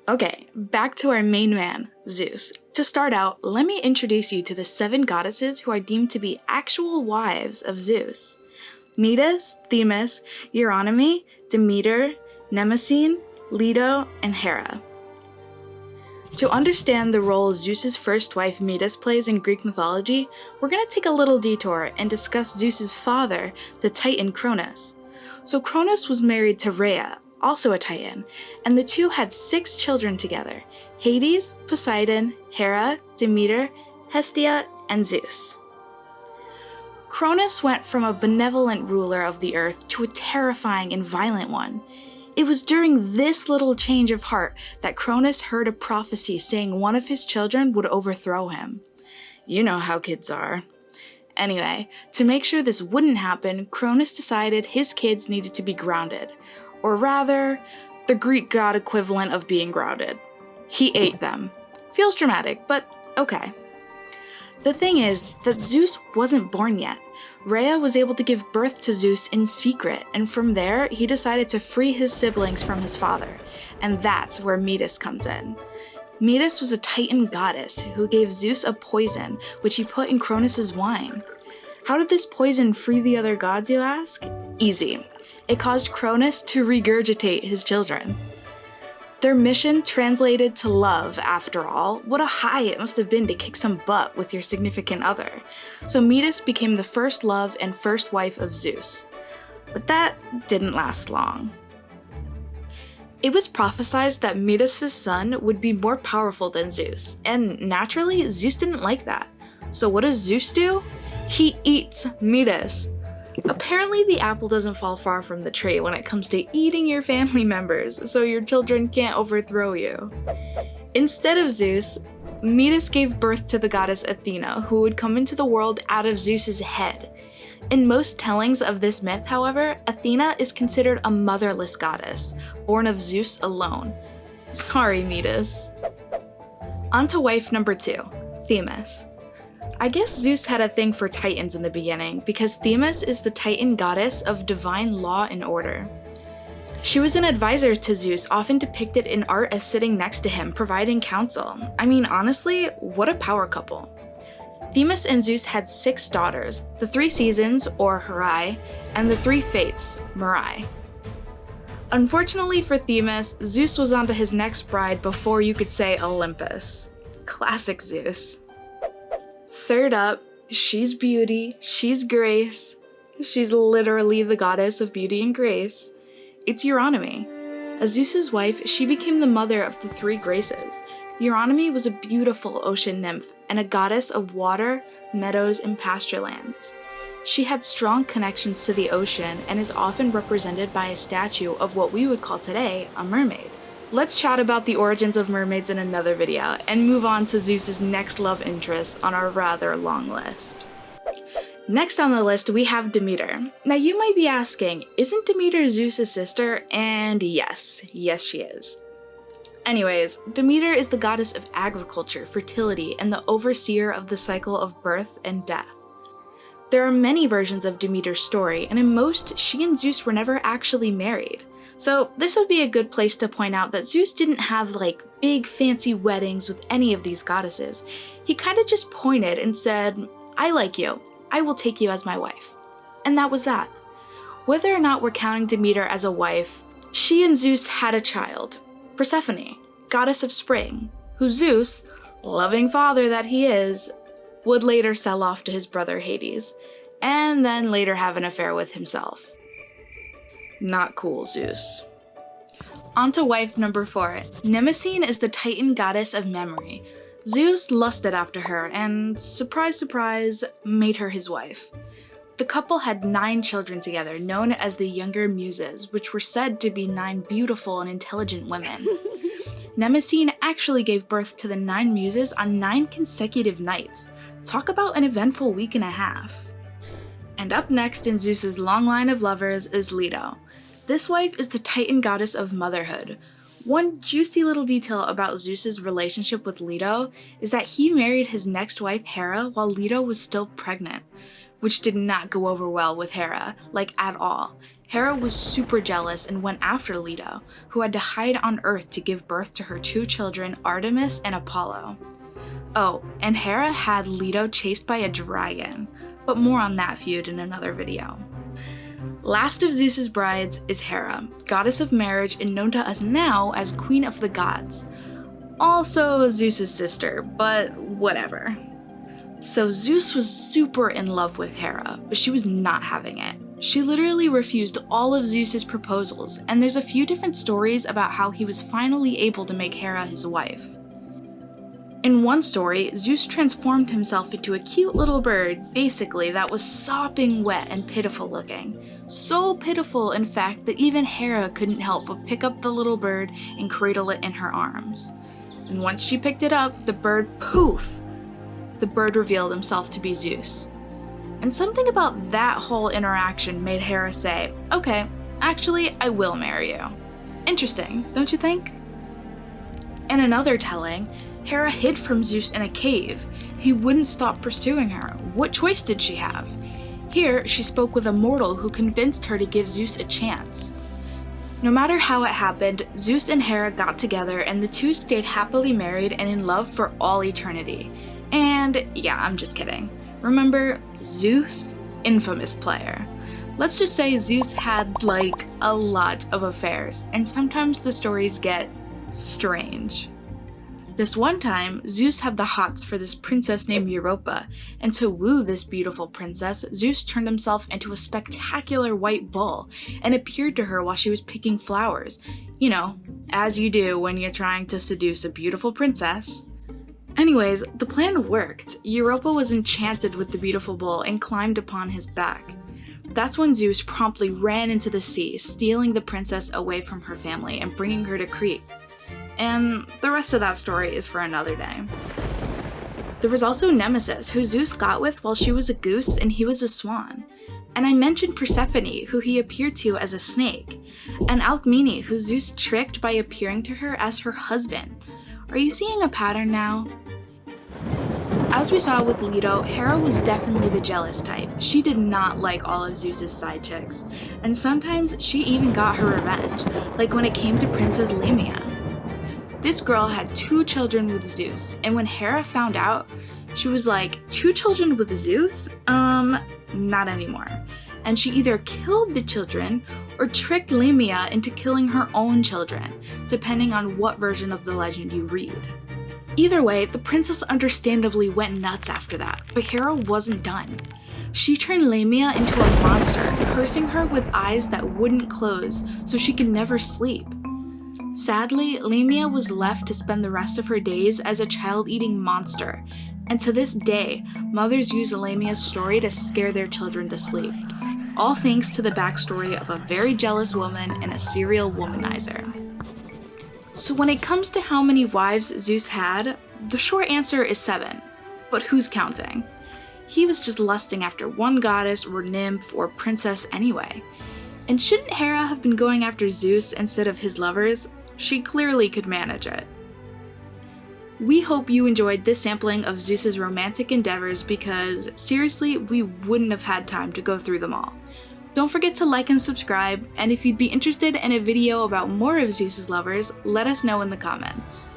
Okay, back to our main man, Zeus. To start out, let me introduce you to the 7 goddesses who are deemed to be actual wives of Zeus. Metis, Themis, Uranomy, Demeter, Mnemosyne, Leto, and Hera. To understand the role Zeus's first wife Metis plays in Greek mythology, we're going to take a little detour and discuss Zeus's father, the Titan Cronus. So Cronus was married to Rhea, also a Titan, and the two had 6 children together: Hades, Poseidon, Hera, Demeter, Hestia, and Zeus. Cronus went from a benevolent ruler of the earth to a terrifying and violent one. It was during this little change of heart that Cronus heard a prophecy saying one of his children would overthrow him. You know how kids are. Anyway, to make sure this wouldn't happen, Cronus decided his kids needed to be grounded. Or rather, the Greek god equivalent of being grounded. He ate them. Feels dramatic, but okay. The thing is that Zeus wasn't born yet. Rhea was able to give birth to Zeus in secret, and from there, he decided to free his siblings from his father, and that's where Metis comes in. Metis was a Titan goddess who gave Zeus a poison, which he put in Cronus's wine. How did this poison free the other gods, you ask? Easy. It caused Cronus to regurgitate his children. Their mission translated to love, after all. What a high it must have been to kick some butt with your significant other. So Metis became the first love and first wife of Zeus. But that didn't last long. It was prophesied that Metis' son would be more powerful than Zeus, and naturally, Zeus didn't like that. So what does Zeus do? He eats Metis. Apparently, the apple doesn't fall far from the tree when it comes to eating your family members, so your children can't overthrow you. Instead of Zeus, Metis gave birth to the goddess Athena, who would come into the world out of Zeus's head. In most tellings of this myth, however, Athena is considered a motherless goddess, born of Zeus alone. Sorry, Metis. On to wife number 2, Themis. I guess Zeus had a thing for Titans in the beginning, because Themis is the Titan goddess of divine law and order. She was an advisor to Zeus, often depicted in art as sitting next to him, providing counsel. I mean, honestly, what a power couple. Themis and Zeus had 6 daughters, the 3 seasons, or Herae, and the 3 fates, Merae. Unfortunately for Themis, Zeus was onto his next bride before you could say Olympus. Classic Zeus. Third up, she's beauty, she's grace. She's literally the goddess of beauty and grace. It's Uranomy. As Zeus's wife, she became the mother of the 3 graces. Uranomy was a beautiful ocean nymph and a goddess of water, meadows, and pasture lands. She had strong connections to the ocean and is often represented by a statue of what we would call today a mermaid. Let's chat about the origins of mermaids in another video and move on to Zeus's next love interest on our rather long list. Next on the list, we have Demeter. Now you might be asking, isn't Demeter Zeus's sister? And yes she is. Anyways, Demeter is the goddess of agriculture, fertility, and the overseer of the cycle of birth and death. There are many versions of Demeter's story, and in most, she and Zeus were never actually married. So this would be a good place to point out that Zeus didn't have like big fancy weddings with any of these goddesses. He kind of just pointed and said, I like you, I will take you as my wife. And that was that. Whether or not we're counting Demeter as a wife, she and Zeus had a child, Persephone, goddess of spring, who Zeus, loving father that he is, would later sell off to his brother Hades, and then later have an affair with himself. Not cool, Zeus. On to wife number 4. Mnemosyne is the Titan goddess of memory. Zeus lusted after her and, surprise surprise, made her his wife. The couple had 9 children together, known as the Younger Muses, which were said to be 9 beautiful and intelligent women. Mnemosyne actually gave birth to the 9 muses on 9 consecutive nights. Talk about an eventful week and a half. And up next in Zeus's long line of lovers is Leto. This wife is the Titan goddess of motherhood. One juicy little detail about Zeus's relationship with Leto is that he married his next wife Hera while Leto was still pregnant, which did not go over well with Hera, like at all. Hera was super jealous and went after Leto, who had to hide on Earth to give birth to her 2 children, Artemis and Apollo. Oh, and Hera had Leto chased by a dragon, but more on that feud in another video. Last of Zeus's brides is Hera, goddess of marriage and known to us now as Queen of the Gods. Also Zeus's sister, but whatever. So Zeus was super in love with Hera, but she was not having it. She literally refused all of Zeus's proposals, and there's a few different stories about how he was finally able to make Hera his wife. In one story, Zeus transformed himself into a cute little bird, basically, that was sopping wet and pitiful looking. So pitiful, in fact, that even Hera couldn't help but pick up the little bird and cradle it in her arms. And once she picked it up, the bird, poof! The bird revealed himself to be Zeus. And something about that whole interaction made Hera say, okay, actually, I will marry you. Interesting, don't you think? In another telling, Hera hid from Zeus in a cave. He wouldn't stop pursuing her. What choice did she have? Here, she spoke with a mortal who convinced her to give Zeus a chance. No matter how it happened, Zeus and Hera got together and the two stayed happily married and in love for all eternity. And yeah, I'm just kidding. Remember, Zeus? Infamous player. Let's just say Zeus had like a lot of affairs, and sometimes the stories get strange. This one time, Zeus had the hots for this princess named Europa, and to woo this beautiful princess, Zeus turned himself into a spectacular white bull and appeared to her while she was picking flowers. You know, as you do when you're trying to seduce a beautiful princess. Anyways, the plan worked. Europa was enchanted with the beautiful bull and climbed upon his back. That's when Zeus promptly ran into the sea, stealing the princess away from her family and bringing her to Crete. And the rest of that story is for another day. There was also Nemesis, who Zeus got with while she was a goose and he was a swan. And I mentioned Persephone, who he appeared to as a snake. And Alcmene, who Zeus tricked by appearing to her as her husband. Are you seeing a pattern now? As we saw with Leto, Hera was definitely the jealous type. She did not like all of Zeus's side chicks. And sometimes she even got her revenge, like when it came to Princess Lamia. This girl had 2 children with Zeus, and when Hera found out, she was like, 2 children with Zeus? Not anymore. And she either killed the children or tricked Lamia into killing her own children, depending on what version of the legend you read. Either way, the princess understandably went nuts after that, but Hera wasn't done. She turned Lamia into a monster, cursing her with eyes that wouldn't close so she could never sleep. Sadly, Lamia was left to spend the rest of her days as a child-eating monster, and to this day, mothers use Lamia's story to scare their children to sleep. All thanks to the backstory of a very jealous woman and a serial womanizer. So when it comes to how many wives Zeus had, the short answer is 7. But who's counting? He was just lusting after one goddess or nymph or princess anyway. And shouldn't Hera have been going after Zeus instead of his lovers? She clearly could manage it. We hope you enjoyed this sampling of Zeus's romantic endeavors because, seriously, we wouldn't have had time to go through them all. Don't forget to like and subscribe, and if you'd be interested in a video about more of Zeus's lovers, let us know in the comments.